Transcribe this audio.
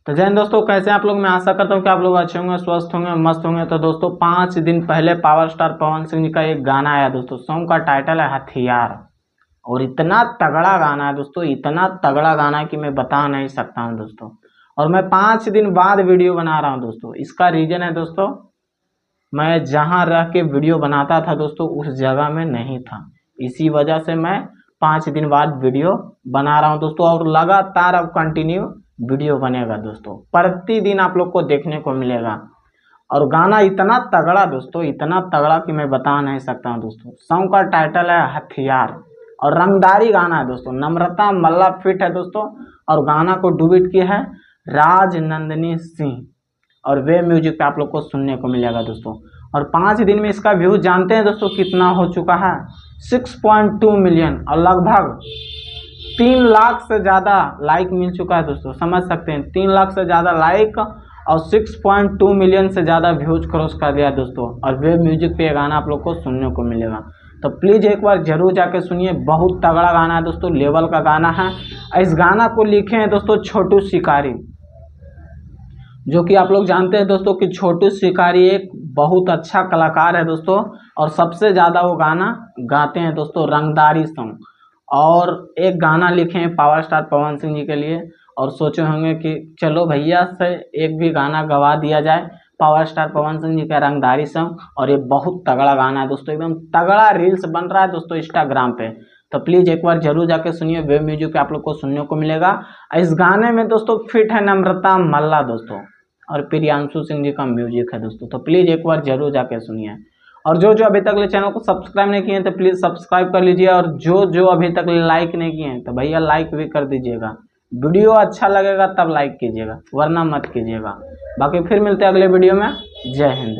तो जय हिंद दोस्तों, कैसे हैं आप लोग। मैं आशा करता हूँ कि आप लोग अच्छे होंगे, स्वस्थ होंगे, मस्त होंगे। तो दोस्तों 5 दिन पहले पावर स्टार पवन सिंह जी का एक गाना आया दोस्तों। सॉन्ग का टाइटल है हथियार। और इतना तगड़ा गाना है दोस्तों, इतना तगड़ा गाना है कि मैं बता नहीं सकता हूँ दोस्तों। और मैं 5 दिन बाद वीडियो बना रहा हूँ दोस्तों। इसका रीजन है दोस्तों, मैं जहाँ रह के वीडियो बनाता था दोस्तों उस जगह में नहीं था। इसी वजह से मैं 5 दिन बाद वीडियो बना रहा हूँ दोस्तों। और लगातार अब कंटिन्यू वीडियो बनेगा दोस्तों, प्रतिदिन आप लोग को देखने को मिलेगा। और गाना इतना तगड़ा दोस्तों, इतना तगड़ा कि मैं बता नहीं सकता हूँ दोस्तों। सॉन्ग का टाइटल है हथियार और रंगदारी गाना है दोस्तों। नम्रता मल्ला फिट है दोस्तों। और गाना को डुबिट किया है राज नंदिनी सिंह। और वे म्यूजिक पे आप लोग को सुनने को मिलेगा दोस्तों। और 5 दिन में इसका व्यू जानते हैं दोस्तों कितना हो चुका है? 6.2 मिलियन। और लगभग 3 लाख से ज़्यादा लाइक मिल चुका है दोस्तों। समझ सकते हैं, 3 लाख से ज़्यादा लाइक और 6.2 मिलियन से ज़्यादा व्यूज क्रॉस कर दिया दोस्तों। और वे म्यूजिक पे ये गाना आप लोग को सुनने को मिलेगा। तो प्लीज़ एक बार जरूर जाके सुनिए, बहुत तगड़ा गाना है दोस्तों, लेवल का गाना है। इस गाना को लिखे हैं दोस्तों छोटू शिकारी, जो कि आप लोग जानते हैं दोस्तों कि छोटू शिकारी एक बहुत अच्छा कलाकार है दोस्तों। और सबसे ज़्यादा वो गाना गाते हैं दोस्तों रंगदारी सॉन्ग। और एक गाना लिखे हैं पावर स्टार पवन सिंह जी के लिए। और सोचे होंगे कि चलो भैया से एक भी गाना गवा दिया जाए, पावर स्टार पवन सिंह जी का रंगदारी सॉन्ग। और ये बहुत तगड़ा गाना है दोस्तों, एकदम तगड़ा रील्स बन रहा है दोस्तों इंस्टाग्राम पे। तो प्लीज़ एक बार जरूर जाके सुनिए, वेब म्यूजिक पे आप लोग को सुनने को मिलेगा। इस गाने में दोस्तों फिट है नम्रता मल्ला दोस्तों, और प्रियांशु सिंह जी का म्यूजिक है दोस्तों। तो प्लीज़ एक बार जरूर जाके सुनिए। और जो जो अभी तक चैनल को सब्सक्राइब नहीं किए हैं तो प्लीज़ सब्सक्राइब कर लीजिए। और जो जो अभी तक लाइक नहीं किए हैं तो भैया लाइक भी कर दीजिएगा। वीडियो अच्छा लगेगा तब लाइक कीजिएगा, वरना मत कीजिएगा। बाकी फिर मिलते हैं अगले वीडियो में। जय हिंद।